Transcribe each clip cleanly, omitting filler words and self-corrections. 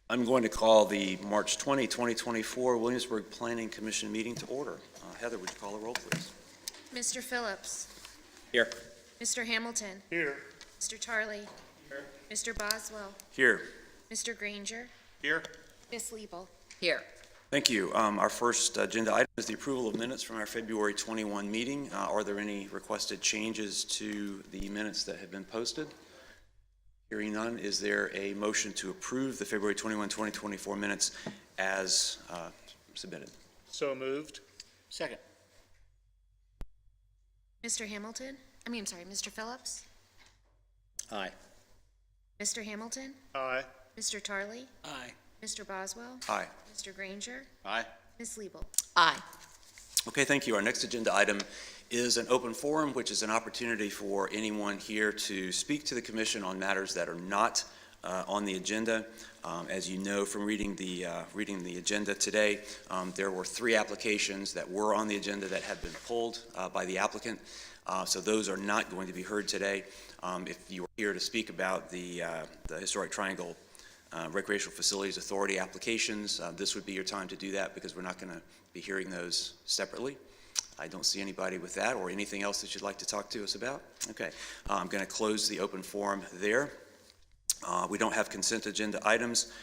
I'm going to call the March 20, 2024 Williamsburg Planning Commission meeting to order. Heather, would you call the roll, please? Mr. Phillips. Here. Mr. Hamilton. Here. Mr. Tarley. Here. Mr. Boswell. Here. Mr. Granger. Here. Ms. Liebel. Here. Thank you. Our first agenda item is the approval of minutes from our February 21 meeting. Are there any requested changes to the minutes that have been posted? Hearing none, is there a motion to approve the February 21, 2024 minutes as submitted? So moved. Second. Mr. Hamilton. Mr. Phillips. Aye. Mr. Hamilton. Aye. Mr. Tarley. Aye. Mr. Boswell. Aye. Mr. Granger. Aye. Ms. Liebel. Aye. Okay, thank you. Our next agenda item is an open forum, which is an opportunity for anyone here to speak to the commission on matters that are not on the agenda. As you know from reading the agenda today, there were 3 applications that were on the agenda that have been pulled by the applicant. So those are not going to be heard today. If you are here to speak about the Historic Triangle Recreational Facilities Authority applications, this would be your time to do that because we're not going to be hearing those separately. I don't see anybody with that or anything else that you'd like to talk to us about. Okay, I'm going to close the open forum there. We don't have consent agenda items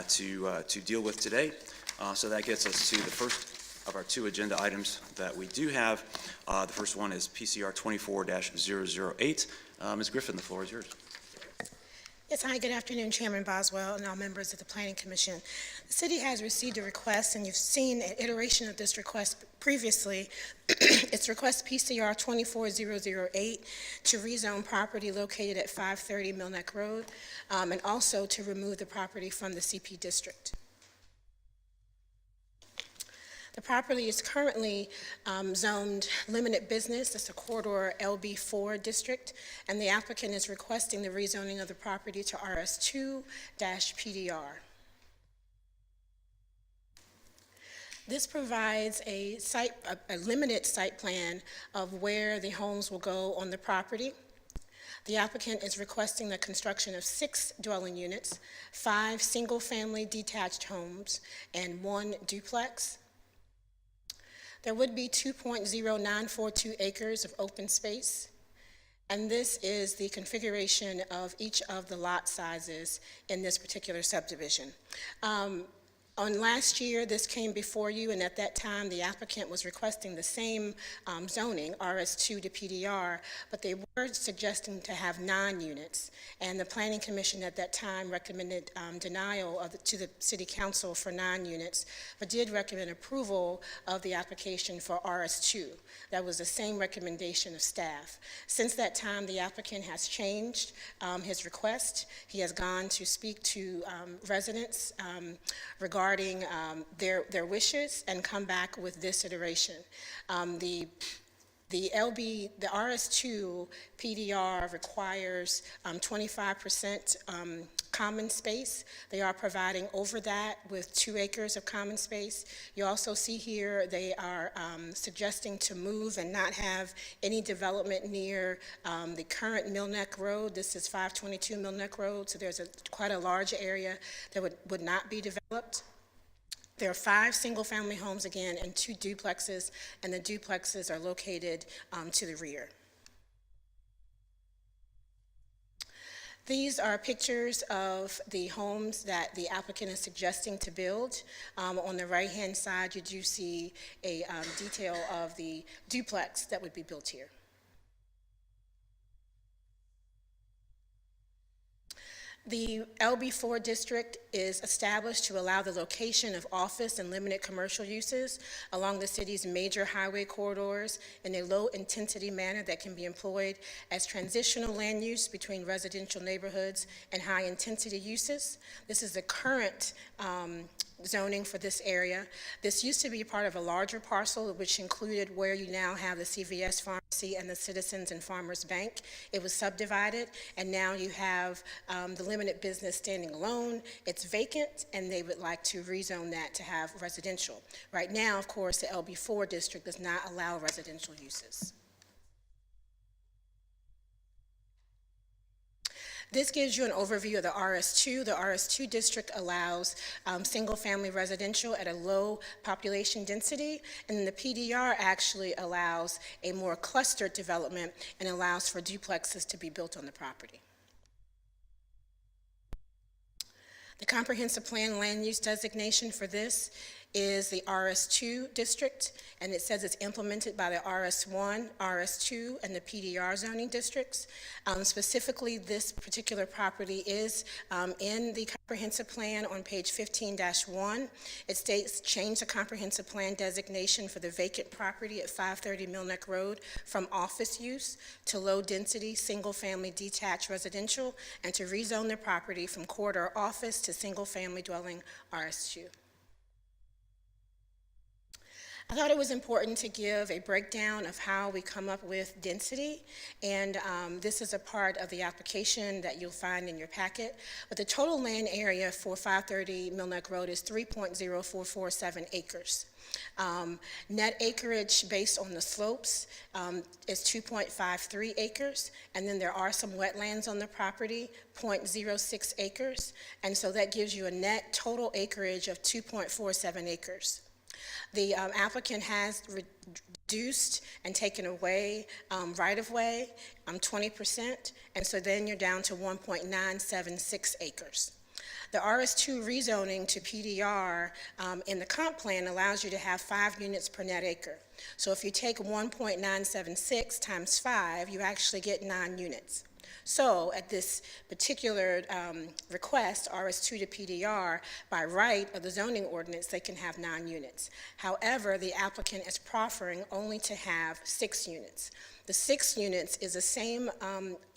to deal with today, so that gets us to the first of our 2 agenda items that we do have. The first one is PCR 24-008. Ms. Griffin, the floor is yours. Yes, hi, good afternoon, Chairman Boswell and all members of the Planning Commission. The city has received a request, and you've seen an iteration of this request previously. It's request PCR 24008 to rezone property located at 530 Mill Neck Road, and also to remove the property from the CP district. The property is currently zoned limited business. It's a corridor LB4 district, and the applicant is requesting the rezoning of the property to RS2-PDR. This provides a limited site plan of where the homes will go on the property. The applicant is requesting the construction of 6 dwelling units, 5 single-family detached homes, and 1 duplex. There would be 2.0942 acres of open space, and this is the configuration of each of the lot sizes in this particular subdivision. On last year, this came before you, and at that time, the applicant was requesting the same zoning, RS2 to PDR, but they were suggesting to have 9 units, and the Planning Commission at that time recommended denial to the City Council for 9 units, but did recommend approval of the application for RS2. That was the same recommendation of staff. Since that time, the applicant has changed his request. He has gone to speak to residents regarding their wishes and come back with this iteration. The RS2 PDR requires 25% common space. They are providing over that with 2 acres of common space. You also see here they are suggesting to move and not have any development near the current Mill Neck Road. This is 522 Mill Neck Road, so there's quite a large area that would not be developed. There are 5 single-family homes again and 2 duplexes, and the duplexes are located to the rear. These are pictures of the homes that the applicant is suggesting to build. On the right-hand side, you do see a detail of the duplex that would be built here. The LB4 district is established to allow the location of office and limited commercial uses along the city's major highway corridors in a low-intensity manner that can be employed as transitional land use between residential neighborhoods and high-intensity uses. This is the current zoning for this area. This used to be part of a larger parcel, which included where you now have the CVS Pharmacy and the Citizens and Farmers Bank. It was subdivided, and now you have the limited business standing alone. It's vacant, and they would like to rezone that to have residential. Right now, of course, the LB4 district does not allow residential uses. This gives you an overview of the RS2. The RS2 district allows single-family residential at a low population density, and then the PDR actually allows a more clustered development and allows for duplexes to be built on the property. The comprehensive plan land use designation for this is the RS2 district, and it says it's implemented by the RS1, RS2, and the PDR zoning districts. Specifically, this particular property is in the comprehensive plan on page 15-1. It states, change the comprehensive plan designation for the vacant property at 530 Mill Neck Road from office use to low-density, single-family detached residential, and to rezone the property from corridor office to single-family dwelling RS2. I thought it was important to give a breakdown of how we come up with density, and this is a part of the application that you'll find in your packet. But the total land area for 530 Mill Neck Road is 3.0447 acres. Net acreage based on the slopes is 2.53 acres, and then there are some wetlands on the property, 0.06 acres, and so that gives you a net total acreage of 2.47 acres. The applicant has reduced and taken away right-of-way 20%, and so then you're down to 1.976 acres. The RS2 rezoning to PDR in the comp plan allows you to have 5 units per net acre. So if you take 1.976 times 5, you actually get 9 units. So at this particular request, RS2 to PDR, by right of the zoning ordinance, they can have 9 units. However, the applicant is proffering only to have 6 units. The 6 units is the same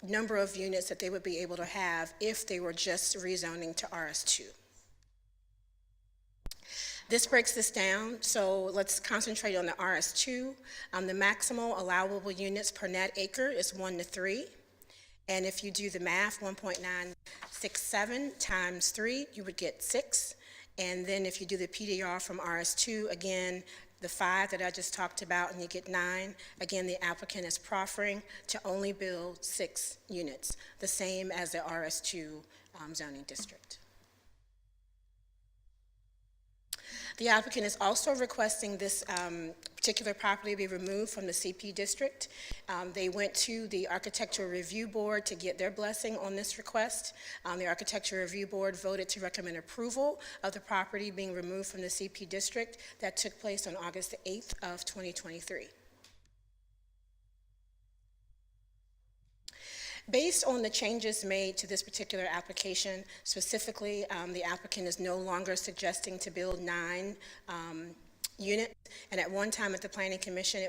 number of units that they would be able to have if they were just rezoning to RS2. This breaks this down, so let's concentrate on the RS2. The maximal allowable units per net acre is 1 to 3. And if you do the math, 1.967 times 3, you would get 6. And then if you do the PDR from RS2, again, the 5 that I just talked about, and you get 9. Again, the applicant is proffering to only build 6 units, the same as the RS2 zoning district. The applicant is also requesting this particular property be removed from the CP district. They went to the Architectural Review Board to get their blessing on this request. The Architectural Review Board voted to recommend approval of the property being removed from the CP district. That took place on August 8th of 2023. Based on the changes made to this particular application, specifically, the applicant is no longer suggesting to build 9 units, and at one time at the Planning Commission,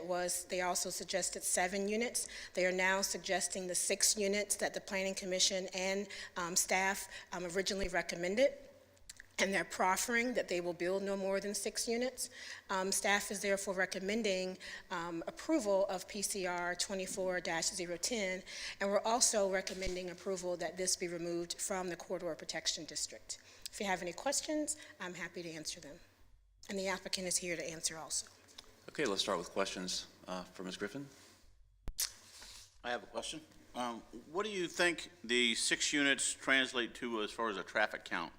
they also suggested 7 units. They are now suggesting the 6 units that the Planning Commission and staff originally recommended. And they're proffering that they will build no more than 6 units. Staff is therefore recommending approval of PCR 24-010, and we're also recommending approval that this be removed from the Corridor Protection District. If you have any questions, I'm happy to answer them. And the applicant is here to answer also. Okay, let's start with questions for Ms. Griffin. I have a question. What do you think the 6 units translate to as far as a traffic count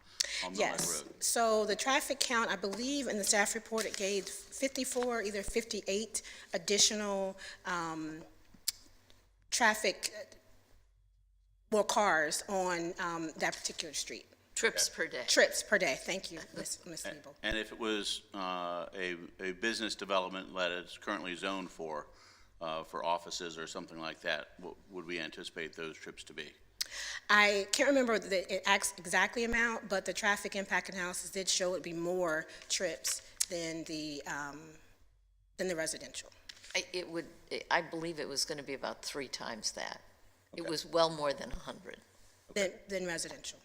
on Mill Neck Yes, Road? so the traffic count, I believe in the staff report, it gave 54, either 58 additional cars on that particular street. Trips per day. Trips per day, thank you, Ms. Liebel. And if it was a business development that it's currently zoned for offices or something like that, what would we anticipate those trips to be? I can't remember the exactly amount, but the traffic impact analysis did show it would be more trips than the residential. I believe it was going to be about 3 times that. Okay. It was well more than 100. Than residential.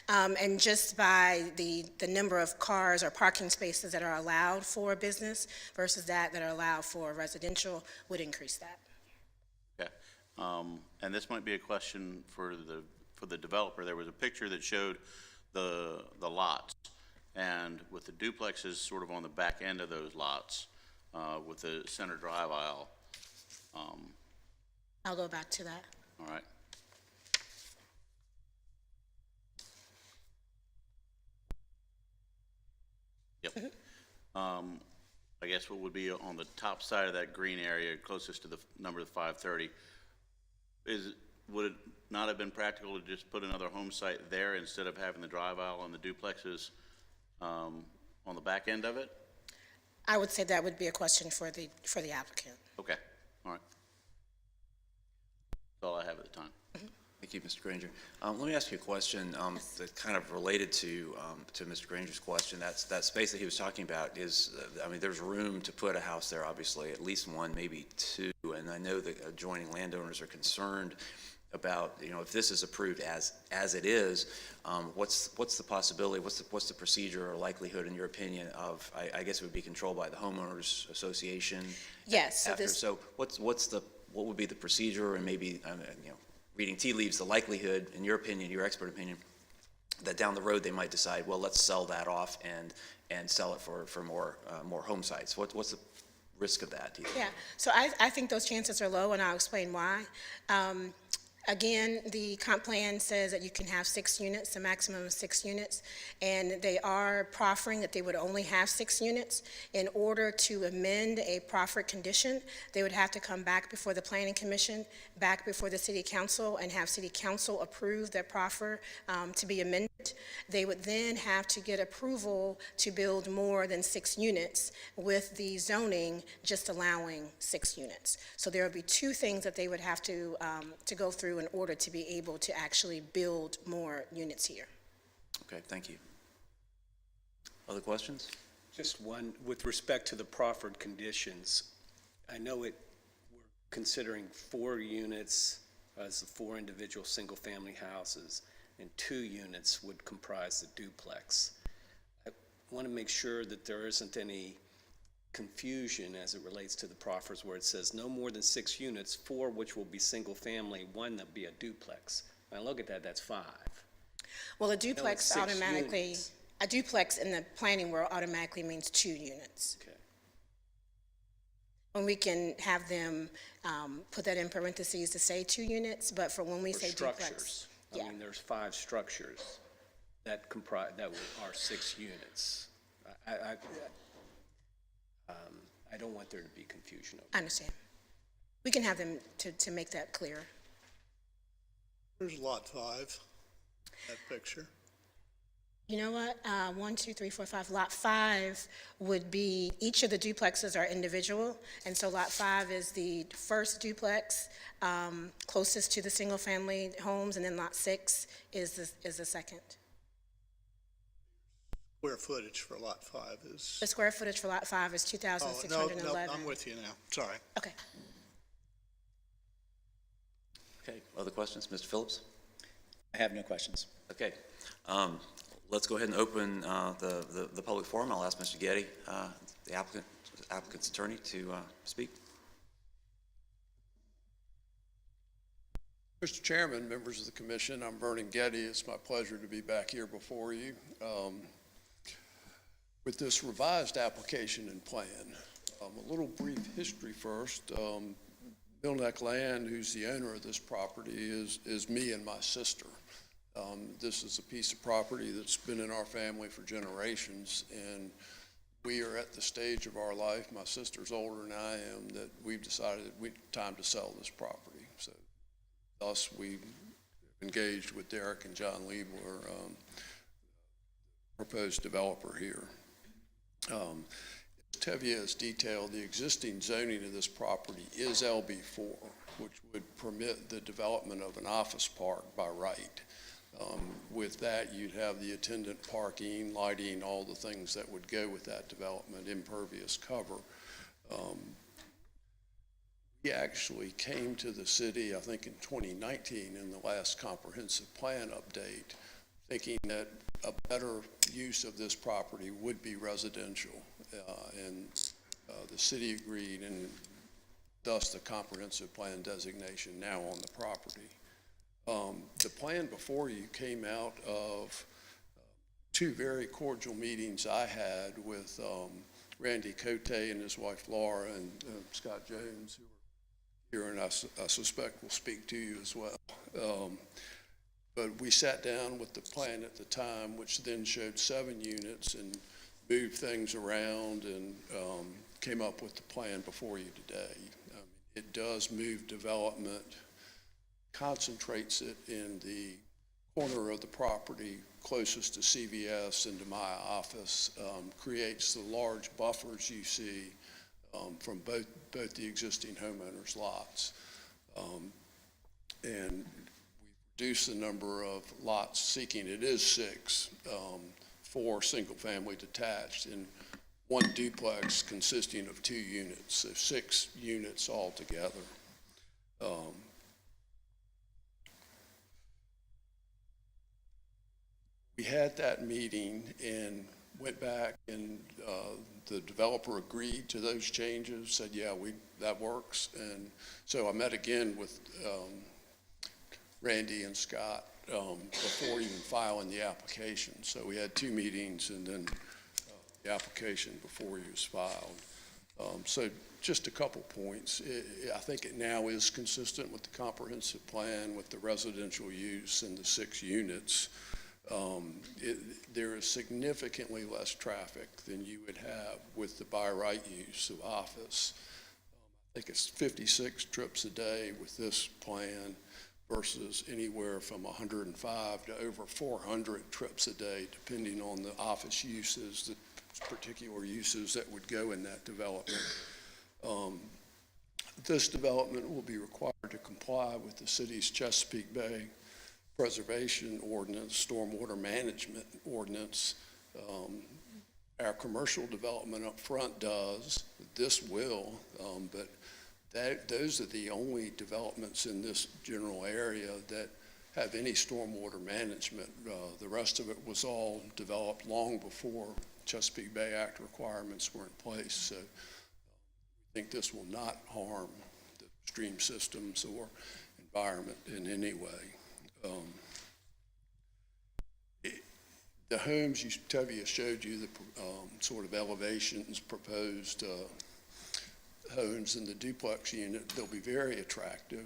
And just by the number of cars or parking spaces that are allowed for a business versus that are allowed for residential would increase that. Okay. And this might be a question for the developer. There was a picture that showed the lots, and with the duplexes sort of on the back end of those lots, with the center drive aisle. I'll go back to that. All right. Yep. I guess what would be on the top side of that green area, closest to the number 530, would it not have been practical to just put another home site there instead of having the drive aisle and the duplexes on the back end of it? I would say that would be a question for the applicant. Okay, all right. That's all I have at the time. Thank you, Mr. Granger. Let me ask you a question that's kind of related to Mr. Granger's question. That space that he was talking about is, I mean, there's room to put a house there, obviously, at least one, maybe two. And I know the adjoining landowners are concerned about, you know, if this is approved as it is, what's the possibility, what's the procedure or likelihood, in your opinion, of, I guess it would be controlled by the homeowners association? Yes. So what would be the procedure, and maybe, you know, reading tea leaves, the likelihood, in your opinion, your expert opinion, that down the road they might decide, well, let's sell that off and sell it for more home sites. What's the risk of that, do you think? Yeah, so I think those chances are low, and I'll explain why. Again, the comp plan says that you can have 6 units, a maximum of 6 units, and they are proffering that they would only have 6 units. In order to amend a proffered condition, they would have to come back before the Planning Commission, back before the City Council, and have City Council approve their proffer to be amended. They would then have to get approval to build more than 6 units, with the zoning just allowing 6 units. So there would be 2 things that they would have to go through in order to be able to actually build more units here. Okay, thank you. Other questions? Just one, with respect to the proffered conditions, I know we're considering 4 units as the 4 individual single-family houses, and 2 units would comprise the duplex. I want to make sure that there isn't any confusion as it relates to the proffers where it says no more than 6 units, 4 which will be single-family, 1 that'll be a duplex. When I look at that, that's 5. Well, a duplex 6 automatically, units. a duplex in the planning world automatically means 2 units. Okay. And we can have them put that in parentheses to say 2 units, but for when we For say duplex. structures. Yeah. I mean, there's 5 structures that are 6 units. I don't want there to be confusion over I understand. We can have them to make that clear. Here's lot 5, that picture. You know what? 1, 2, 3, 4, 5. Lot 5 would be, each of the duplexes are individual, and so Lot 5 is the first duplex closest to the single-family homes, and then Lot 6 is the second. Square footage for lot 5 is, The square footage for Lot 5 is 2,611. no, I'm with you now, sorry. Okay. Okay, other questions? Mr. Phillips? I have no questions. Okay, let's go ahead and open the public forum. I'll ask Mr. Getty, the applicant's attorney, to speak. Mr. Chairman, members of the commission, I'm Vernon Getty. It's my pleasure to be back here before you with this revised application and plan. A little brief history first. Millneck Land, who's the owner of this property, is me and my sister. This is a piece of property that's been in our family for generations, and we are at the stage of our life, my sister's older than I am, that we've decided it's time to sell this property. So thus we engaged with Derek and John Liebler, proposed developer here. Tevye has detailed the existing zoning of this property is LB4, which would permit the development of an office park by right. With that, you'd have the attendant parking, lighting, all the things that would go with that development, impervious cover. We actually came to the city, I think in 2019, in the last comprehensive plan update, thinking that a better use of this property would be residential, and the city agreed, and thus the comprehensive plan designation now on the property. The plan before you came out of 2 very cordial meetings I had with Randy Cote and his wife Laura and Scott Jones, who were here, and I suspect will speak to you as well. But we sat down with the plan at the time, which then showed 7 units, and moved things around and came up with the plan before you today. It does move development, concentrates it in the corner of the property closest to CVS and to my office, creates the large buffers you see from both the existing homeowners' lots. And we reduced the number of lots seeking. It is 6, 4 single-family detached, and 1 duplex consisting of 2 units, so 6 units altogether. We had that meeting and went back, and the developer agreed to those changes, said, yeah, that works. And so I met again with Randy and Scott before even filing the application. So we had 2 meetings, and then the application before he was filed. So just a couple points. I think it now is consistent with the comprehensive plan, with the residential use and the 6 units. There is significantly less traffic than you would have with the by right use of office. I think it's 56 trips a day with this plan versus anywhere from 105 to over 400 trips a day, depending on the office uses, the particular uses that would go in that development. This development will be required to comply with the city's Chesapeake Bay Preservation Ordinance, Stormwater Management Ordinance. Our commercial development up front does, this will, but those are the only developments in this general area that have any stormwater management. The rest of it was all developed long before Chesapeake Bay Act requirements were in place. So I think this will not harm the stream systems or environment in any way. The homes, Tovia showed you the sort of elevations, proposed homes in the duplex unit. They'll be very attractive.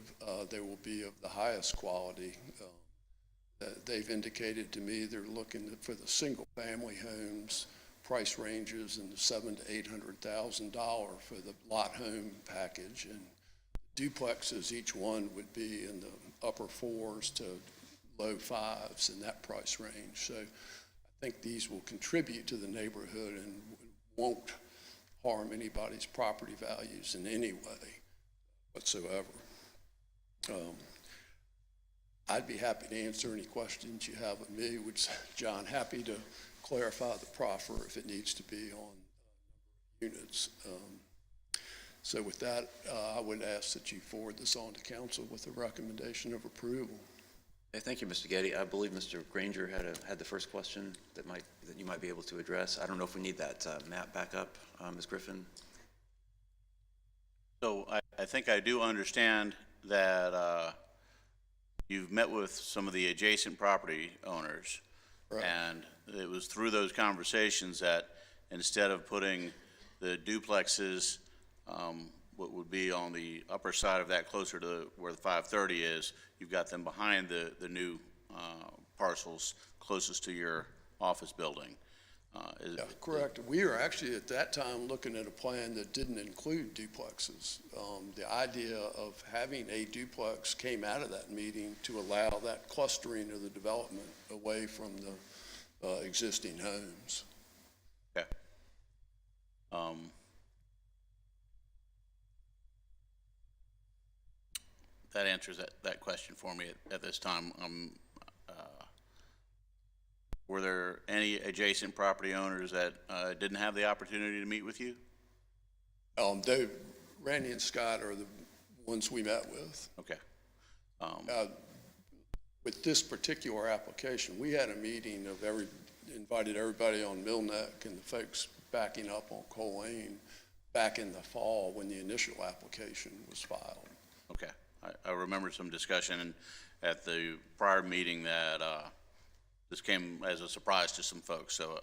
They will be of the highest quality. They've indicated to me they're looking for the single family homes, price ranges in the $700,000 to $800,000 for the lot home package, and duplexes, each one would be in the upper 4s to low 5s in that price range. So I think these will contribute to the neighborhood and won't harm anybody's property values in any way whatsoever. I'd be happy to answer any questions you have of me, which, John, happy to clarify the proffer if it needs to be on units. So with that, I would ask that you forward this on to council with a recommendation of approval. Okay, thank you, Mr. Getty. I believe Mr. Granger had the first question that you might be able to address. I don't know if we need that map back up, Ms. Griffin. So I think I do understand that you've met with some of the adjacent property owners. Right. And it was through those conversations that instead of putting the duplexes, what would be on the upper side of that closer to where the 530 is, you've got them behind the new parcels closest to your office building. Yeah, correct. We were actually at that time looking at a plan that didn't include duplexes. The idea of having a duplex came out of that meeting to allow that clustering of the development away from the existing homes. Okay. That answers that question for me at this time. Were there any adjacent property owners that didn't have the opportunity to meet with you? Randy and Scott are the ones we met with. Okay. With this particular application, we had a meeting of invited everybody on Mill Neck and the folks backing up on Cole Lane back in the fall when the initial application was filed. Okay. I remember some discussion at the prior meeting that this came as a surprise to some folks, so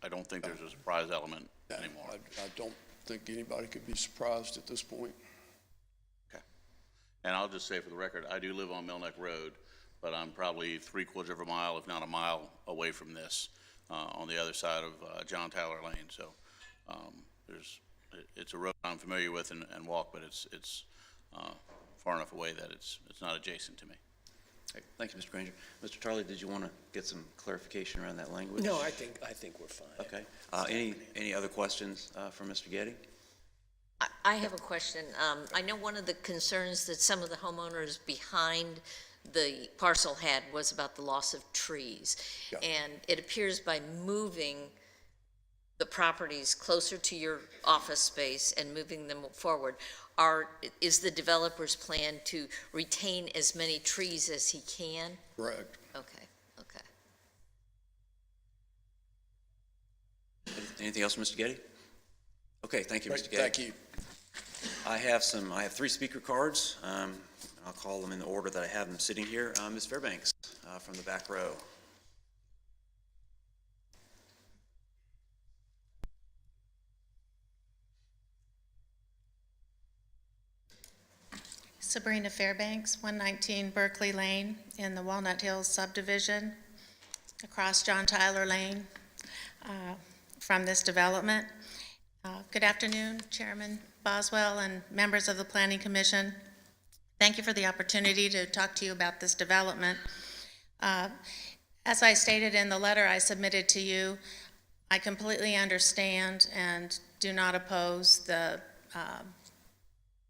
I don't think there's a surprise element anymore. I don't think anybody could be surprised at this point. Okay. And I'll just say for the record, I do live on Mill Neck Road, but I'm probably 3/4 of a mile, if not a mile, away from this, on the other side of John Tyler Lane. So it's a road I'm familiar with and walk, but it's far enough away that it's not adjacent to me. Okay, thank you, Mr. Granger. Mr. Tarley, did you want to get some clarification around that language? No, I think we're fine. Okay. Any other questions from Mr. Getty? I have a question. I know one of the concerns that some of the homeowners behind the parcel had was about the loss of trees. Yeah. And it appears by moving the properties closer to your office space and moving them forward, is the developer's plan to retain as many trees as he can? Correct. Okay, okay. Anything else from Mr. Getty? Okay, thank you, Great, Mr. Getty. thank you. I have 3 speaker cards. I'll call them in the order that I have them sitting here. Ms. Fairbanks from the back row. Sabrina Fairbanks, 119 Berkeley Lane in the Walnut Hills subdivision, across John Tyler Lane from this development. Good afternoon, Chairman Boswell and members of the Planning Commission. Thank you for the opportunity to talk to you about this development. As I stated in the letter I submitted to you, I completely understand and do not oppose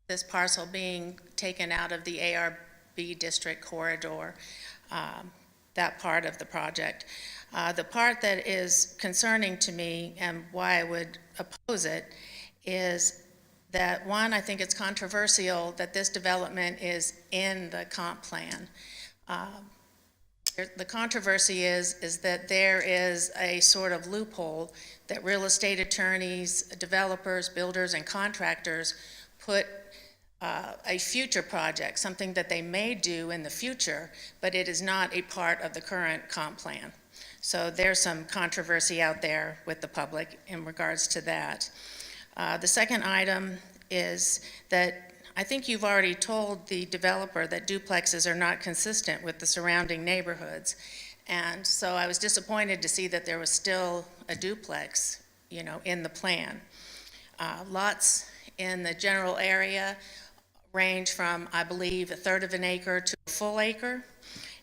this parcel being taken out of the ARB district corridor, that part of the project. The part that is concerning to me and why I would oppose it is that, one, I think it's controversial that this development is in the comp plan. The controversy is that there is a sort of loophole that real estate attorneys, developers, builders, and contractors put a future project, something that they may do in the future, but it is not a part of the current comp plan. So there's some controversy out there with the public in regards to that. The second item is that I think you've already told the developer that duplexes are not consistent with the surrounding neighborhoods. And so I was disappointed to see that there was still a duplex, in the plan. Lots in the general area range from, I believe, 1/3 of an acre to a full acre,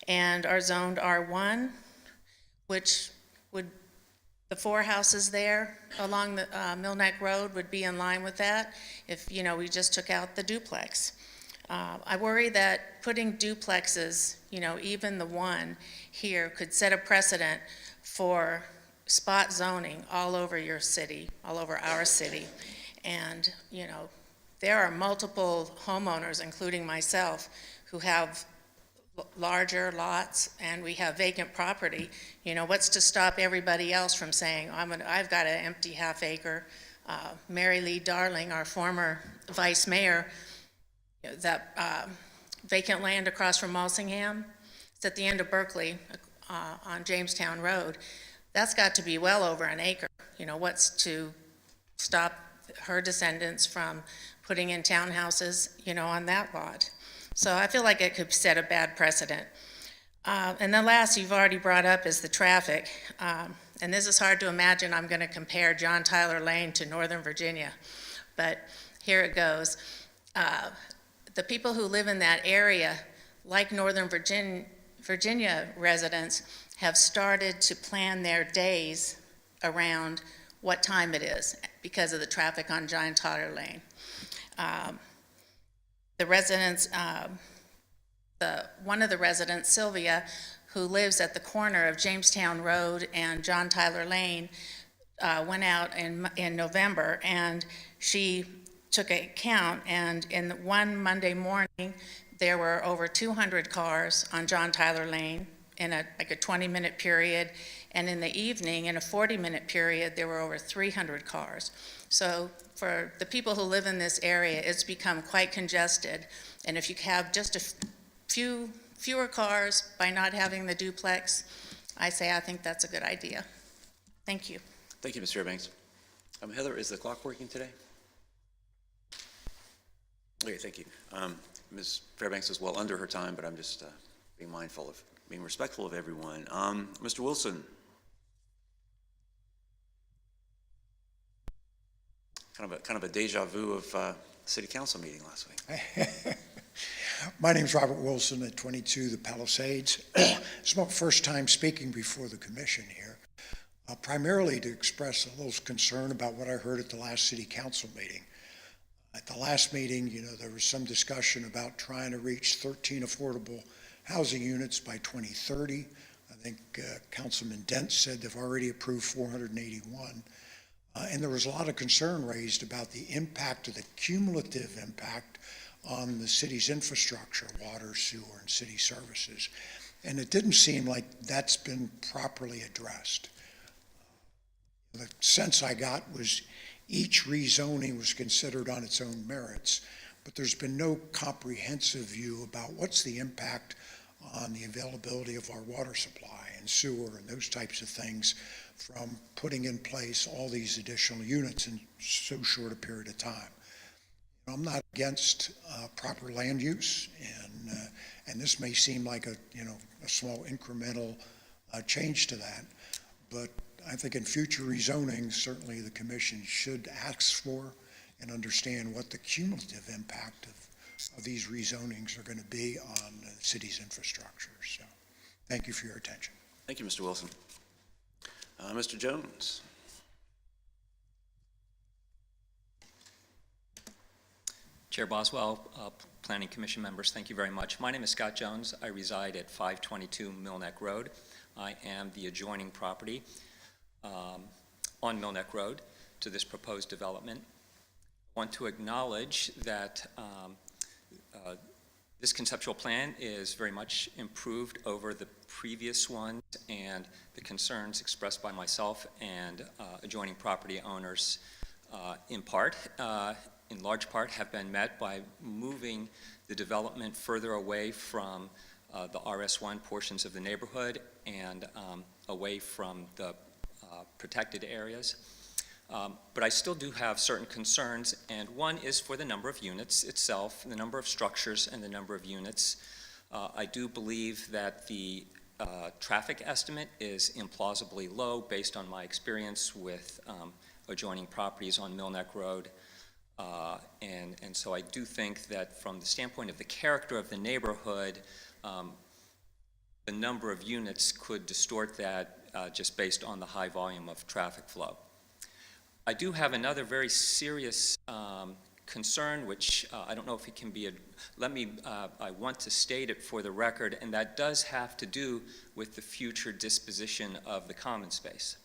and are zoned R1, which would, the 4 houses there along the Mill Neck Road would be in line with that if, we just took out the duplex. I worry that putting duplexes, even the one here, could set a precedent for spot zoning all over your city, all over our city. And, there are multiple homeowners, including myself, who have larger lots, and we have vacant property. What's to stop everybody else from saying, I've got an empty half acre? Mary Lee Darling, our former vice mayor, that vacant land across from Walsingham, it's at the end of Berkeley on Jamestown Road. That's got to be well over an acre. What's to stop her descendants from putting in townhouses, on that lot? So I feel like it could set a bad precedent. And the last you've already brought up is the traffic. And this is hard to imagine I'm going to compare John Tyler Lane to Northern Virginia, but here it goes. The people who live in that area, like Northern Virginia residents, have started to plan their days around what time it is because of the traffic on John Tyler Lane. The residents, one of the residents, Sylvia, who lives at the corner of Jamestown Road and John Tyler Lane, went out in November, and she took a count, and in one Monday morning, there were over 200 cars on John Tyler Lane in a 20-minute period, and in the evening, in a 40-minute period, there were over 300 cars. So for the people who live in this area, it's become quite congested, and if you have just a fewer cars by not having the duplex, I think that's a good idea. Thank you. Thank you, Ms. Fairbanks. Heather, is the clock working today? Okay, thank you. Ms. Fairbanks is well under her time, but I'm just being respectful of everyone. Mr. Wilson. Kind of a deja vu of city council meeting last week. My name is Robert Wilson at 22 The Palisades. It's my first time speaking before the commission here, primarily to express a little concern about what I heard at the last city council meeting. At the last meeting, there was some discussion about trying to reach 13 affordable housing units by 2030. I think Councilman Dent said they've already approved 481. And there was a lot of concern raised about the impact of the cumulative impact on the city's infrastructure, water, sewer, and city services. And it didn't seem like that's been properly addressed. The sense I got was each rezoning was considered on its own merits, but there's been no comprehensive view about what's the impact on the availability of our water supply and sewer and those types of things from putting in place all these additional units in so short a period of time. I'm not against proper land use, and this may seem like a small incremental change to that, but I think in future rezonings, certainly the commission should ask for and understand what the cumulative impact of these rezonings are going to be on the city's infrastructure. So, thank you for your attention. Thank you, Mr. Wilson. Mr. Jones. Chair Boswell, Planning Commission members, thank you very much. My name is Scott Jones. I reside at 522 Millneck Road. I am the adjoining property on Millneck Road to this proposed development. I want to acknowledge that this conceptual plan is very much improved over the previous ones, and the concerns expressed by myself and adjoining property owners in large part have been met by moving the development further away from the RS1 portions of the neighborhood and away from the protected areas. But I still do have certain concerns, and one is for the number of units itself, the number of structures and the number of units. I do believe that the traffic estimate is implausibly low based on my experience with adjoining properties on Millneck Road. And so I do think that from the standpoint of the character of the neighborhood, the number of units could distort that just based on the high volume of traffic flow. I do have another very serious concern, which I don't know if it can be, I want to state it for the record, and that does have to do with the future disposition of the common space.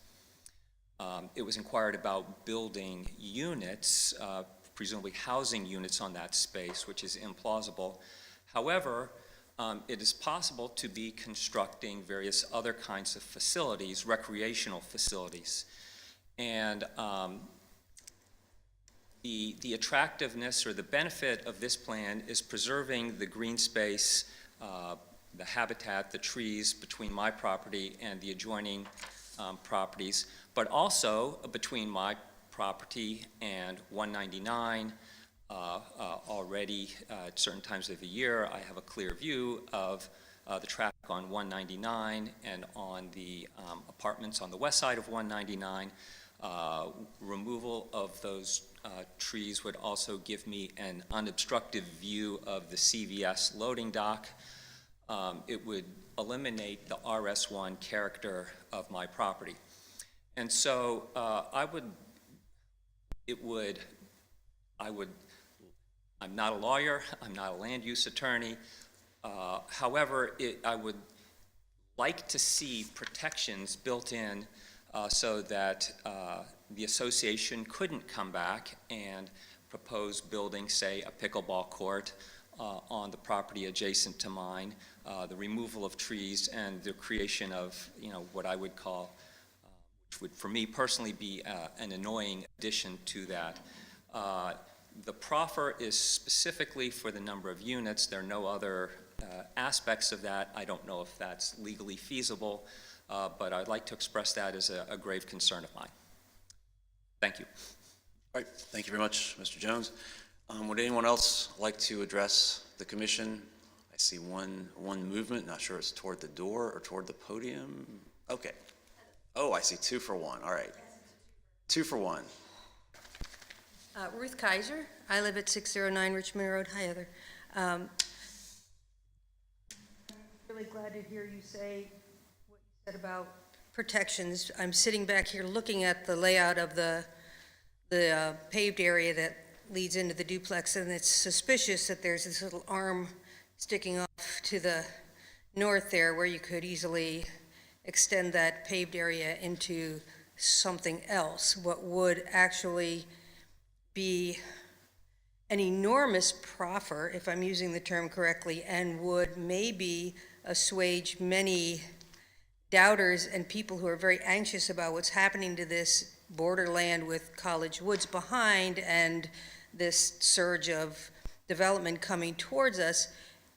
It was inquired about building units, presumably housing units on that space, which is implausible. However, it is possible to be constructing various other kinds of facilities, recreational facilities. And the attractiveness or the benefit of this plan is preserving the green space, the habitat, the trees between my property and the adjoining properties, but also between my property and 199. Already at certain times of the year, I have a clear view of the traffic on 199 and on the apartments on the west side of 199. Removal of those trees would also give me an unobstructed view of the CVS loading dock. It would eliminate the RS1 character of my property. And so I'm not a lawyer, I'm not a land use attorney. However, I would like to see protections built in so that the association couldn't come back and propose building, say, a pickleball court on the property adjacent to mine, the removal of trees, and the creation of, what I would call, which would for me personally be an annoying addition to that. The proffer is specifically for the number of units. There are no other aspects of that. I don't know if that's legally feasible, but I'd like to express that as a grave concern of mine. Thank you. All right, thank you very much, Mr. Jones. Would anyone else like to address the commission? I see one movement, not sure it's toward the door or toward the podium. Okay. Oh, I see 2 for 1, all right. 2 for 1. Ruth Kaiser. I live at 609 Richmond Road. Hi, Heather. Really glad to hear you say what you said about protections. I'm sitting back here looking at the layout of the paved area that leads into the duplex, and it's suspicious that there's this little arm sticking off to the north there where you could easily extend that paved area into something else, what would actually be an enormous proffer, if I'm using the term correctly, and would maybe assuage many doubters and people who are very anxious about what's happening to this borderland with College Woods behind and this surge of development coming towards us,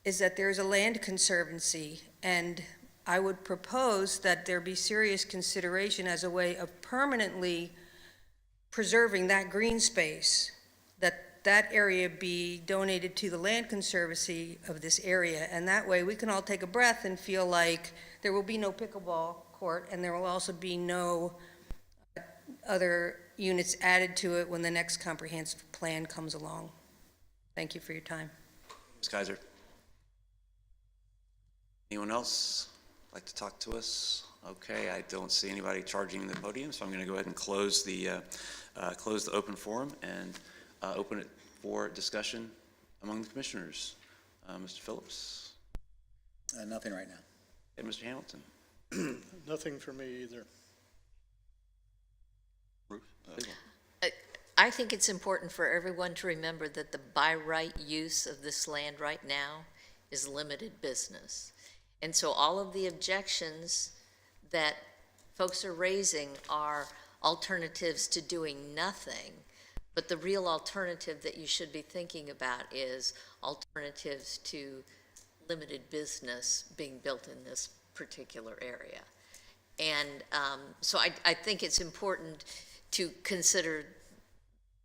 is that there's a land conservancy, and I would propose that there be serious consideration as a way of permanently preserving that green space, that area be donated to the Land Conservancy of this area, and that way we can all take a breath and feel like there will be no pickleball court, and there will also be no other units added to it when the next comprehensive plan comes along. Thank you for your time. Ms. Kaiser. Anyone else like to talk to us? Okay, I don't see anybody charging the podium, so I'm going to go ahead and close the open forum and open it for discussion among the commissioners. Mr. Phillips? Nothing right now. And Mr. Hamilton? Nothing for me either. I think it's important for everyone to remember that the by right use of this land right now is limited business. And so all of the objections that folks are raising are alternatives to doing nothing. But the real alternative that you should be thinking about is alternatives to limited business being built in this particular area. And so I think it's important to consider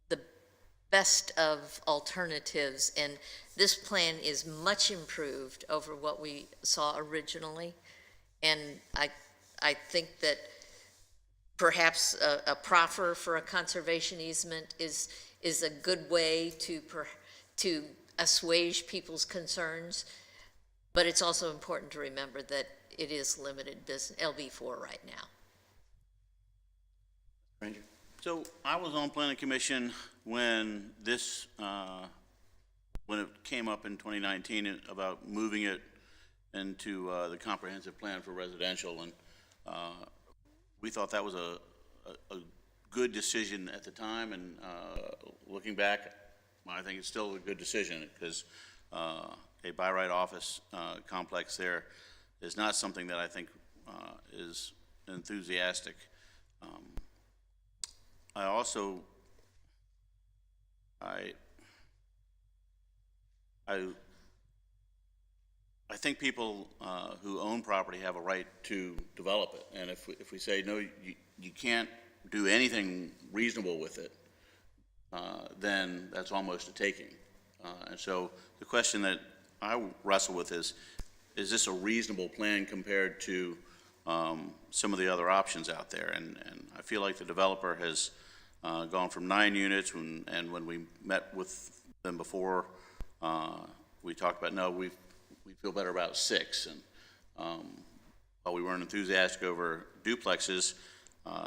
the best of alternatives. And this plan is much improved over what we saw originally. And I think that perhaps a proffer for a conservation easement is a good way to assuage people's concerns, but it's also important to remember that it is limited business, LB4 right now. Ranger? So I was on planning commission when this, when it came up in 2019 about moving it into the comprehensive plan for residential, and we thought that was a good decision at the time, and looking back, I think it's still a good decision, because a by right office complex there is not something that I think is enthusiastic. I also, I think people who own property have a right to develop it, and if we say no, you can't do anything reasonable with it, then that's almost a taking. And so the question that I wrestle with is this a reasonable plan compared to some of the other options out there? And I feel like the developer has gone from 9 units, and when we met with them before, we talked about, no, we feel better about 6. And while we weren't enthusiastic over duplexes,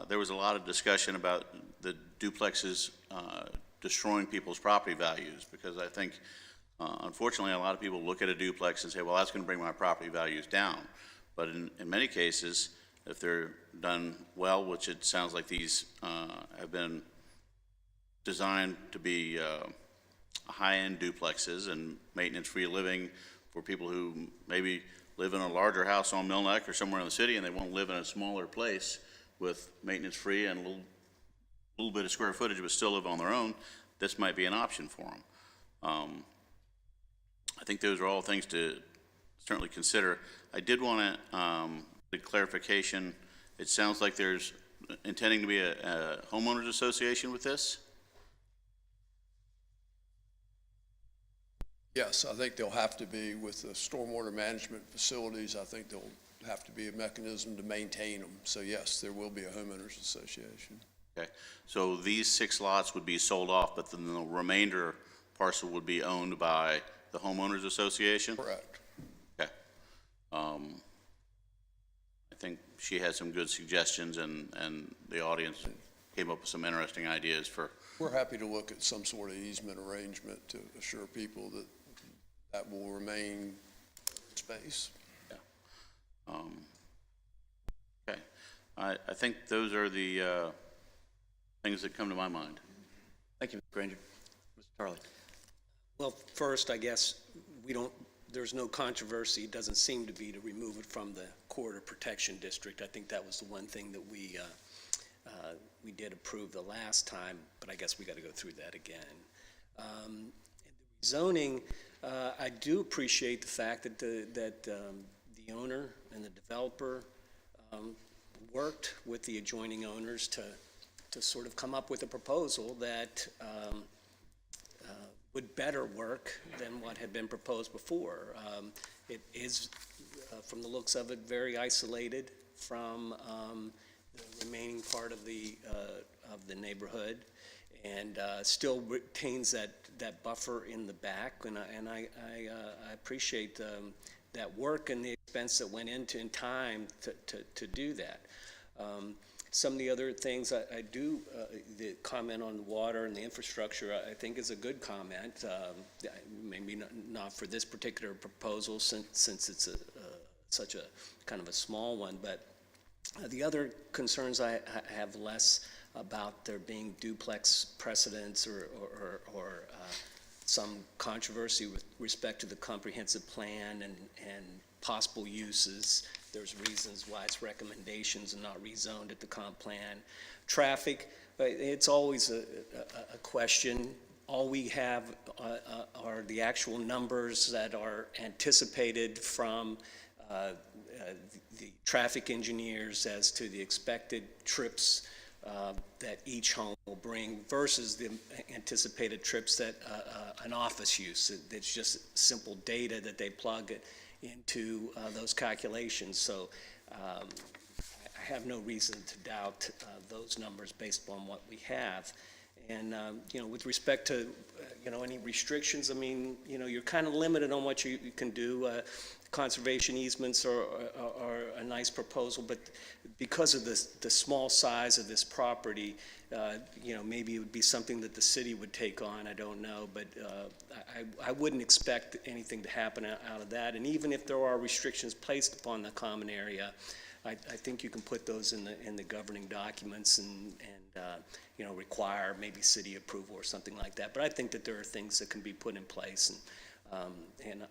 there was a lot of discussion about the duplexes destroying people's property values, because I think, unfortunately, a lot of people look at a duplex and say, well, that's going to bring my property values down. But in many cases, if they're done well, which it sounds like these have been designed to be high-end duplexes and maintenance-free living for people who maybe live in a larger house on Mill Neck or somewhere in the city, and they want to live in a smaller place with maintenance-free and a little bit of square footage but still live on their own, this might be an option for them. I think those are all things to certainly consider. I did want to get clarification. It sounds like there's intending to be a homeowners association with this? Yes, I think there'll have to be, with the stormwater management facilities, I think there'll have to be a mechanism to maintain them. So yes, there will be a homeowners association. Okay, so these 6 lots would be sold off, but then the remainder parcel would be owned by the homeowners association? Correct. Okay. I think she had some good suggestions, and the audience came up with some interesting ideas for. We're happy to look at some sort of easement arrangement to assure people that that will remain space. Okay, I think those are the things that come to my mind. Thank you, Mr. Granger. Mr. Tarley. Well, first, I guess, there's no controversy, it doesn't seem to be, to remove it from the corridor protection district. I think that was the one thing that we did approve the last time, but I guess we got to go through that again. Zoning, I do appreciate the fact that the owner and the developer worked with the adjoining owners to sort of come up with a proposal that would better work than what had been proposed before. It is, from the looks of it, very isolated from the remaining part of the neighborhood, and still retains that buffer in the back. And I appreciate that work and the expense that went into in time to do that. Some of the other things I do, the comment on the water and the infrastructure, I think is a good comment. Maybe not for this particular proposal since it's such a kind of a small one, but the other concerns I have less about there being duplex precedents or some controversy with respect to the comprehensive plan and possible uses. There's reasons why it's recommendations and not rezoned at the comp plan. Traffic, it's always a question. All we have are the actual numbers that are anticipated from the traffic engineers as to the expected trips that each home will bring versus the anticipated trips that an office use. It's just simple data that they plug into those calculations. So I have no reason to doubt those numbers based upon what we have. And, with respect to, any restrictions, I mean, you're kind of limited on what you can do. Conservation easements are a nice proposal, but because of the small size of this property, maybe it would be something that the city would take on, I don't know, but I wouldn't expect anything to happen out of that. And even if there are restrictions placed upon the common area, I think you can put those in the governing documents and require maybe city approval or something like that. But I think that there are things that can be put in place, and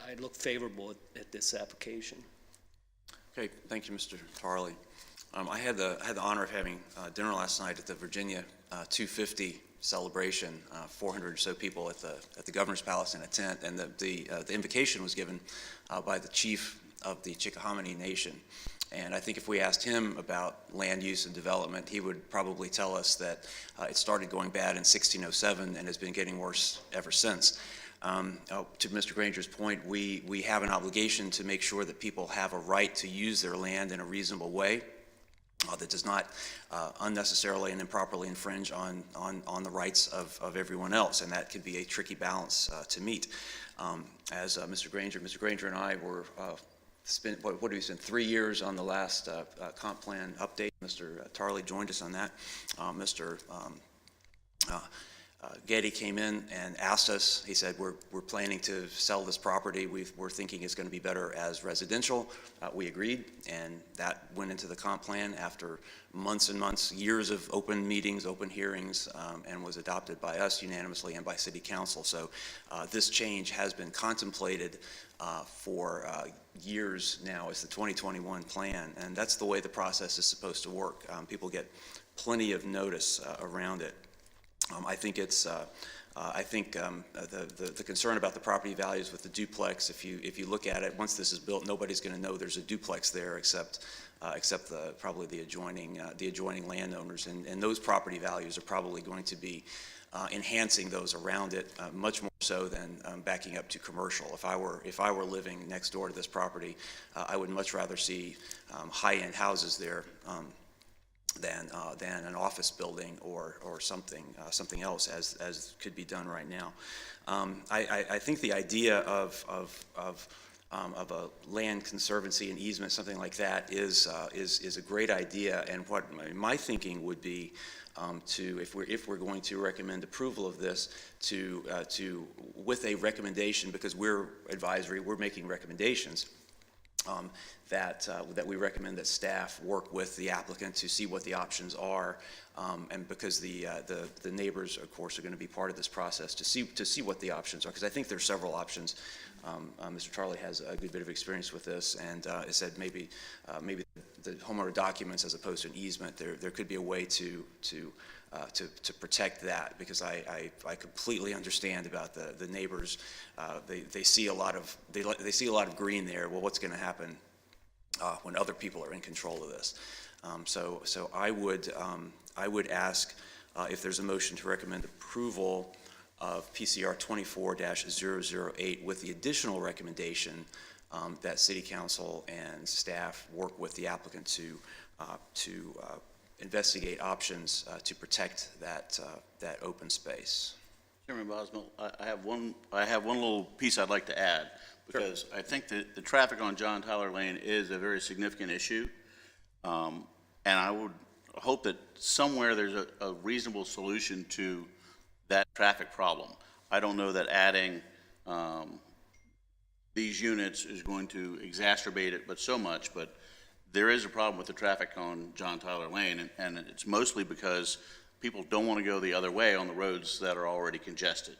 I look favorable at this application. Okay, thank you, Mr. Tarley. I had the honor of having dinner last night at the Virginia 250 celebration. 400 or so people at the Governor's Palace in a tent, and the invocation was given by the chief of the Chickahominy Nation. And I think if we asked him about land use and development, he would probably tell us that it started going bad in 1607 and has been getting worse ever since. To Mr. Granger's point, we have an obligation to make sure that people have a right to use their land in a reasonable way that does not unnecessarily and improperly infringe on the rights of everyone else, and that could be a tricky balance to meet. As Mr. Granger and I were what did we spend 3 years on the last comp plan update. Mr. Tarley joined us on that. Mr. Getty came in and asked us, he said, we're planning to sell this property. We're thinking it's going to be better as residential. We agreed, and that went into the comp plan after months and months, years of open meetings, open hearings, and was adopted by us unanimously and by City Council. So this change has been contemplated for years now as the 2021 plan, and that's the way the process is supposed to work. People get plenty of notice around it. I think it's. I think the concern about the property values with the duplex. If you look at it, once this is built, nobody's going to know there's a duplex there except probably the adjoining landowners, and those property values are probably going to be enhancing those around it, much more so than backing up to commercial. If I were living next door to this property, I would much rather see high-end houses there than an office building or something else as could be done right now. I think the idea of a land conservancy and easement, something like that, is a great idea. And what my thinking would be, if we're going to recommend approval of this, with a recommendation, because we're advisory, we're making recommendations, that we recommend that staff work with the applicant to see what the options are, and because the neighbors, of course, are going to be part of this process to see what the options are, because I think there's several options. Mr. Tarley has a good bit of experience with this, and it said maybe the homeowner documents as opposed to an easement, there could be a way to protect that, because I completely understand about the neighbors. They see a lot of green there. Well, what's going to happen when other people are in control of this? So I would ask if there's a motion to recommend approval of PCR 24-008 with the additional recommendation that City Council and staff work with the applicant to investigate options to protect that open space. Chairman Boswell, I have one little piece I'd like to add, because I think that the traffic on John Tyler Lane is a very significant issue, and I would hope that somewhere there's a reasonable solution to that traffic problem. I don't know that adding these units is going to exacerbate it, but there is a problem with the traffic on John Tyler Lane, and it's mostly because people don't want to go the other way on the roads that are already congested.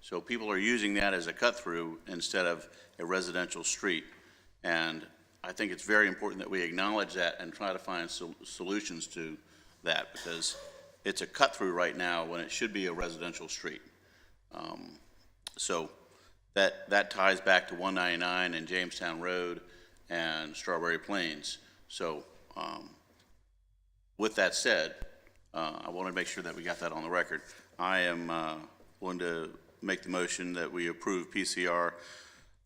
So people are using that as a cut-through instead of a residential street. And I think it's very important that we acknowledge that and try to find solutions to that, because it's a cut-through right now when it should be a residential street. So that ties back to 199 and Jamestown Road and Strawberry Plains. So with that said, I want to make sure that we got that on the record. I am going to make the motion that we approve PCR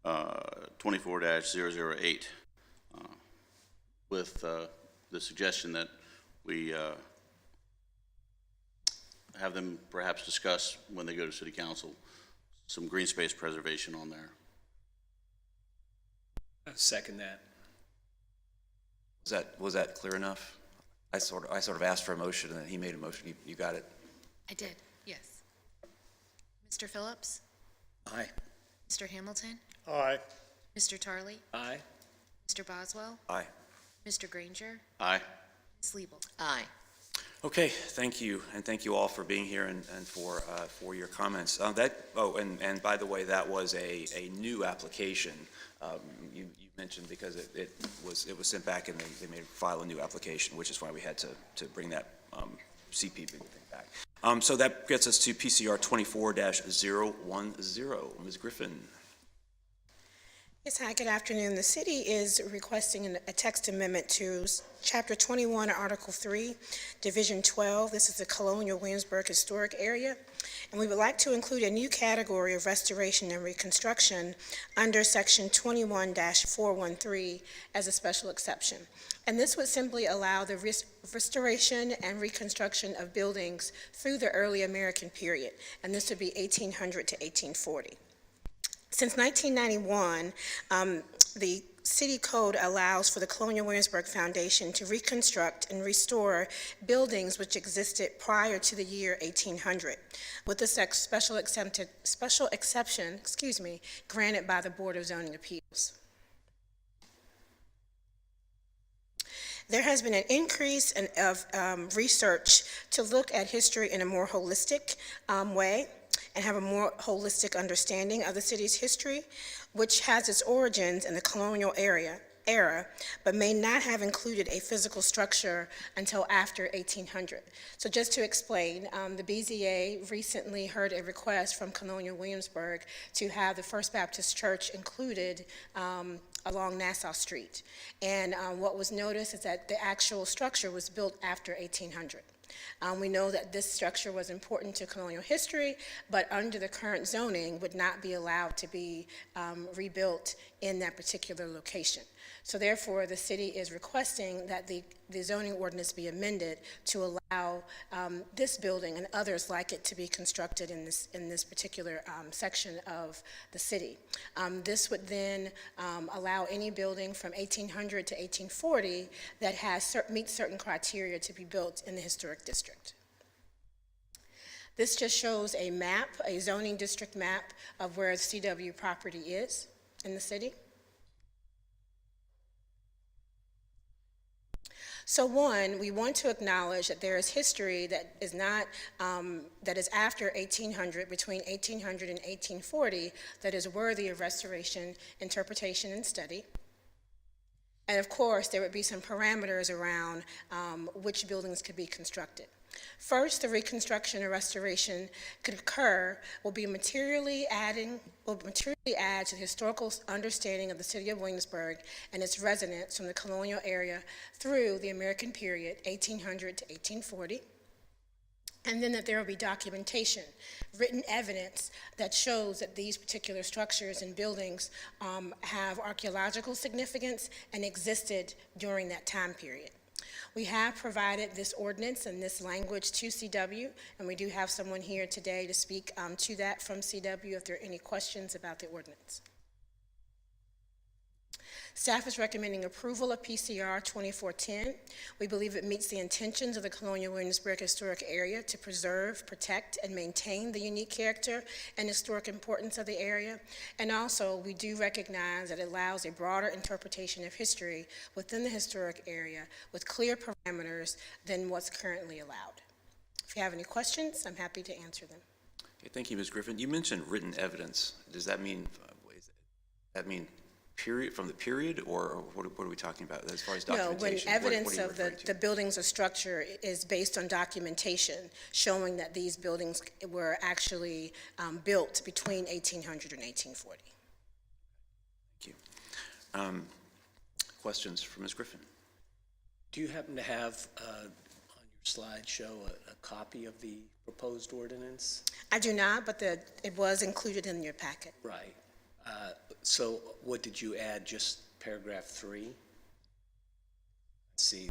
24-008 with the suggestion that we have them perhaps discuss, when they go to City Council, some green space preservation on there. I second that. Was that clear enough? I sort of asked for a motion, and then he made a motion. You got it? I did, yes. Mr. Phillips? Aye. Mr. Hamilton? Aye. Mr. Tarley? Aye. Mr. Boswell? Aye. Mr. Granger? Aye. Ms. Liebel? Aye. Okay, thank you, and thank you all for being here and for your comments. And by the way, that was a new application. You mentioned, because it was sent back and they made file a new application, which is why we had to bring that CP thing back. So that gets us to PCR 24-010. Ms. Griffin. Yes, hi, good afternoon. The city is requesting a text amendment to Chapter 21, Article 3, Division 12. This is the Colonial Williamsburg Historic Area. And we would like to include a new category of restoration and reconstruction under Section 21-413 as a special exception. And this would simply allow the restoration and reconstruction of buildings through the early American period. And this would be 1800 to 1840. Since 1991, the city code allows for the Colonial Williamsburg Foundation to reconstruct and restore buildings which existed prior to the year 1800, with the special exception, granted by the Board of Zoning Appeals. There has been an increase of research to look at history in a more holistic way, and have a more holistic understanding of the city's history, which has its origins in the colonial era, but may not have included a physical structure until after 1800. So just to explain, the BZA recently heard a request from Colonial Williamsburg to have the First Baptist Church included along Nassau Street. And what was noticed is that the actual structure was built after 1800. We know that this structure was important to colonial history, but under the current zoning would not be allowed to be rebuilt in that particular location. So therefore, the city is requesting that the zoning ordinance be amended to allow this building and others like it to be constructed in this particular section of the city. This would then allow any building from 1800 to 1840 that meets certain criteria to be built in the historic district. This just shows a map, a zoning district map of where the CW property is in the city. So one, we want to acknowledge that there is history that is not, that is after 1800, between 1800 and 1840, that is worthy of restoration, interpretation, and study. And of course, there would be some parameters around which buildings could be constructed. First, the reconstruction or restoration could occur will materially add to the historical understanding of the city of Williamsburg and its residents from the colonial area through the American period, 1800 to 1840. And then that there will be documentation, written evidence that shows that these particular structures and buildings have archaeological significance and existed during that time period. We have provided this ordinance and this language to CW, and we do have someone here today to speak to that from CW if there are any questions about the ordinance. Staff is recommending approval of PCR 2410. We believe it meets the intentions of the Colonial Williamsburg Historic Area to preserve, protect, and maintain the unique character and historic importance of the area. And also, we do recognize that it allows a broader interpretation of history within the historic area with clear parameters than what's currently allowed. If you have any questions, I'm happy to answer them. Okay, thank you, Ms. Griffin. You mentioned written evidence. Does that mean, period, from the period, or what are we talking about as far as documentation? No, when evidence of the buildings or structure is based on documentation showing that these buildings were actually built between 1800 and 1840. Thank you. Questions for Ms. Griffin? Do you happen to have on your slideshow a copy of the proposed ordinance? I do not, but it was included in your packet. Right. So what did you add, just paragraph 3? Let's see.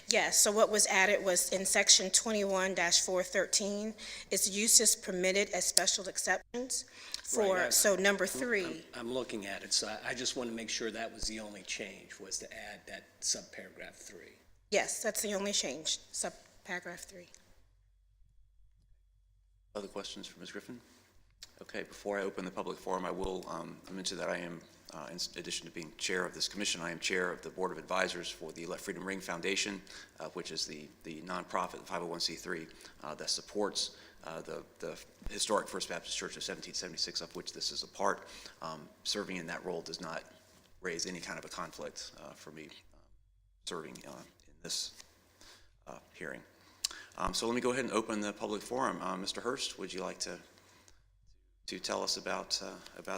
Yes, so what was added was in section 21-413, its use is permitted as special exceptions for, Right, so number 3. I'm looking at it, so I just want to make sure that was the only change, was to add that subparagraph 3. Yes, that's the only change, subparagraph 3. Other questions for Ms. Griffin? Okay, before I open the public forum, I will mention that I am, in addition to being chair of this commission, I am chair of the Board of Advisors for the Let Freedom Ring Foundation, which is the nonprofit 501c3 that supports the historic First Baptist Church of 1776, of which this is a part. Serving in that role does not raise any kind of a conflict for me serving in this hearing. So let me go ahead and open the public forum. Mr. Hurst, would you like to tell us about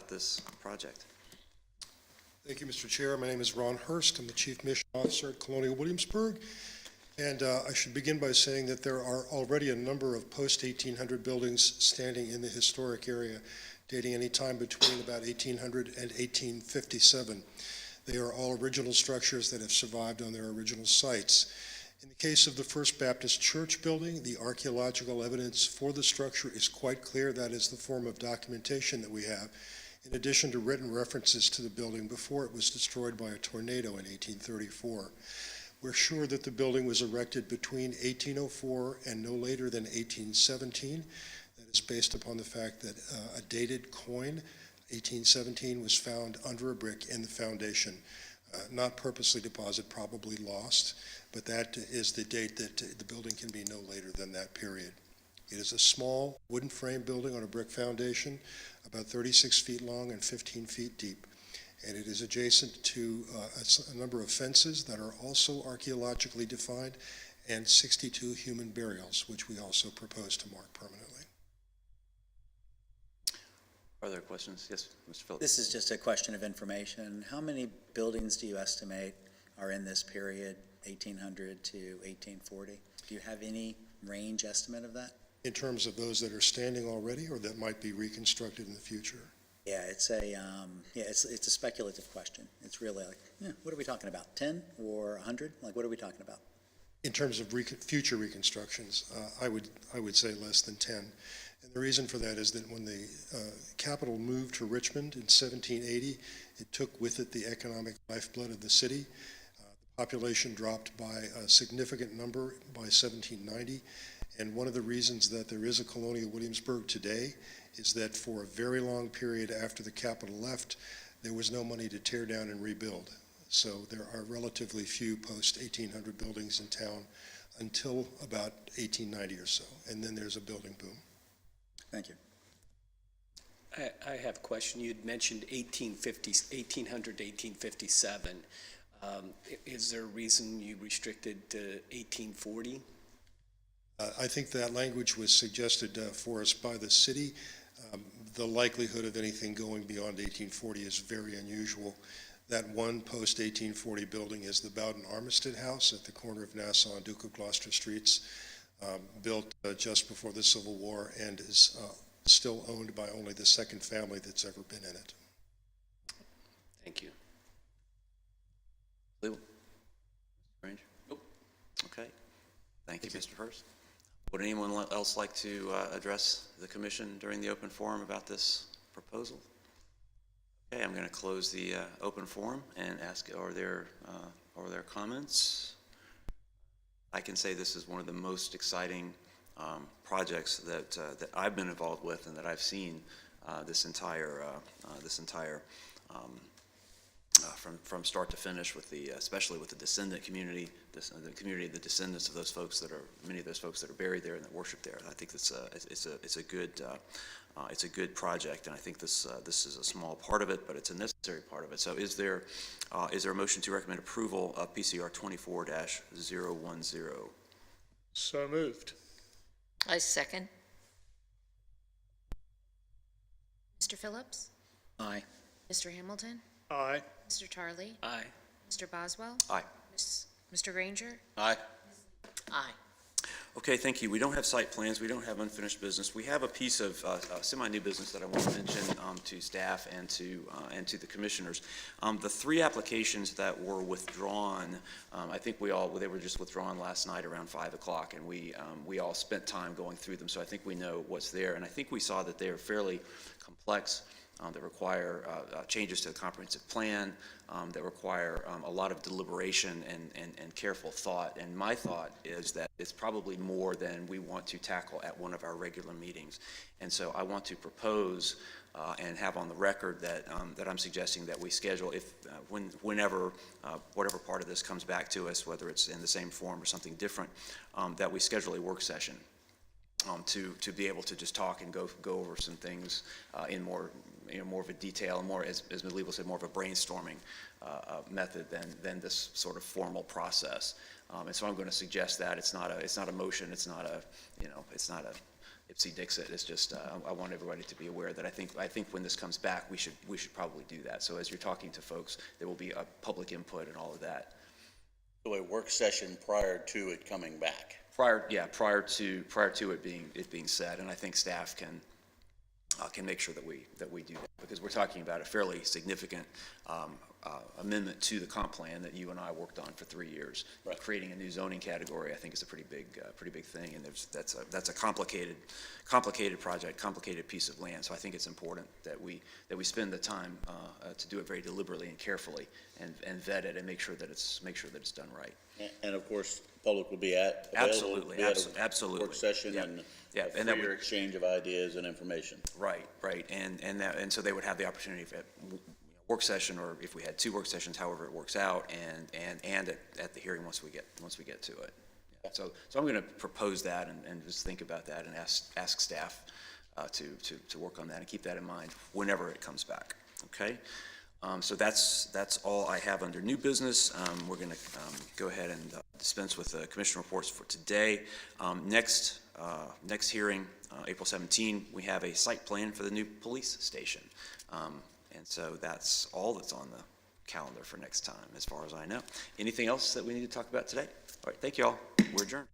this project? Thank you, Mr. Chair. My name is Ron Hurst. I'm the Chief Mission Officer at Colonial Williamsburg. And I should begin by saying that there are already a number of post-1800 buildings standing in the historic area, dating any time between about 1800 and 1857. They are all original structures that have survived on their original sites. In the case of the First Baptist Church building, the archaeological evidence for the structure is quite clear. That is the form of documentation that we have, in addition to written references to the building before it was destroyed by a tornado in 1834. We're sure that the building was erected between 1804 and no later than 1817. That is based upon the fact that a dated coin, 1817, was found under a brick in the foundation. Not purposely deposited, probably lost, but that is the date that the building can be no later than that period. It is a small wooden frame building on a brick foundation, about 36 feet long and 15 feet deep. And it is adjacent to a number of fences that are also archaeologically defined and 62 human burials, which we also propose to mark permanently. Are there questions? Yes, Mr. Phillips. This is just a question of information. How many buildings do you estimate are in this period, 1800 to 1840? Do you have any range estimate of that? In terms of those that are standing already or that might be reconstructed in the future? Yeah, it's a speculative question. It's really like, what are we talking about, 10 or 100? Like, what are we talking about? In terms of future reconstructions, I would say less than 10. And the reason for that is that when the capital moved to Richmond in 1780, it took with it the economic lifeblood of the city. The population dropped by a significant number by 1790. And one of the reasons that there is a Colonial Williamsburg today is that for a very long period after the capital left, there was no money to tear down and rebuild. So there are relatively few post-1800 buildings in town until about 1890 or so, and then there's a building boom. Thank you. I have a question. You'd mentioned 1800 to 1857. Is there a reason you restricted to 1840? I think that language was suggested for us by the city. The likelihood of anything going beyond 1840 is very unusual. That one post-1840 building is the Bowden Armistead House at the corner of Nassau and Duke of Gloucester Streets, built just before the Civil War and is still owned by only the second family that's ever been in it. Thank you. Mr. Granger? Nope. Okay. Thank you, Mr. Hurst. Would anyone else like to address the commission during the open forum about this proposal? Okay, I'm going to close the open forum and ask, are there comments? I can say this is one of the most exciting projects that I've been involved with and that I've seen this entire from start to finish, with especially with the descendant community, the community of the descendants of those folks many of those folks that are buried there and that worship there. I think it's a good project, and I think this is a small part of it, but it's a necessary part of it. So is there a motion to recommend approval of PCR 24-010? So moved. I second. Mr. Phillips? Aye. Mr. Hamilton? Aye. Mr. Tarley? Aye. Mr. Boswell? Aye. Mr. Granger? Aye. Aye. Okay, thank you. We don't have site plans. We don't have unfinished business. We have a piece of semi-new business that I want to mention to staff and to the commissioners. The three applications that were withdrawn, I think they were just withdrawn last night around 5 o'clock, and we all spent time going through them. So I think we know what's there, and I think we saw that they are fairly complex. That require changes to the comprehensive plan, that require a lot of deliberation and careful thought. And my thought is that it's probably more than we want to tackle at one of our regular meetings. And so I want to propose and have on the record that I'm suggesting that we schedule, whenever whatever part of this comes back to us, whether it's in the same form or something different, that we schedule a work session to be able to just talk and go over some things in more of a detail, and more, as Ms. Liebel said, more of a brainstorming method than this sort of formal process. And so I'm going to suggest that it's not a motion, it's not a Ipsy Dixit. It's just I want everybody to be aware that I think when this comes back, we should probably do that. So as you're talking to folks, there will be a public input and all of that. So a work session prior to it coming back. Prior to it being said, and I think staff can make sure that we do that, because we're talking about a fairly significant amendment to the comp plan that you and I worked on for 3 years. Right. Creating a new zoning category, I think, is a pretty big thing, and that's a complicated project, complicated piece of land. So I think it's important that we spend the time to do it very deliberately and carefully, and vet it and make sure that it's done right. And of course, the public will be available. Absolutely, be at a absolutely. Work session Yep. and Yeah, a freer exchange of ideas and information. Right, and so they would have the opportunity if at work session, or if we had 2 work sessions, however it works out, and at the hearing once we get to it. Yeah. So I'm going to propose that and just think about that and ask staff to work on that and keep that in mind whenever it comes back. Okay. So that's all I have under new business. We're going to go ahead and dispense with the commission reports for today. Next hearing, April 17, we have a site plan for the new police station. And so that's all that's on the calendar for next time, as far as I know. Anything else that we need to talk about today? All right, thank you all. We're adjourned.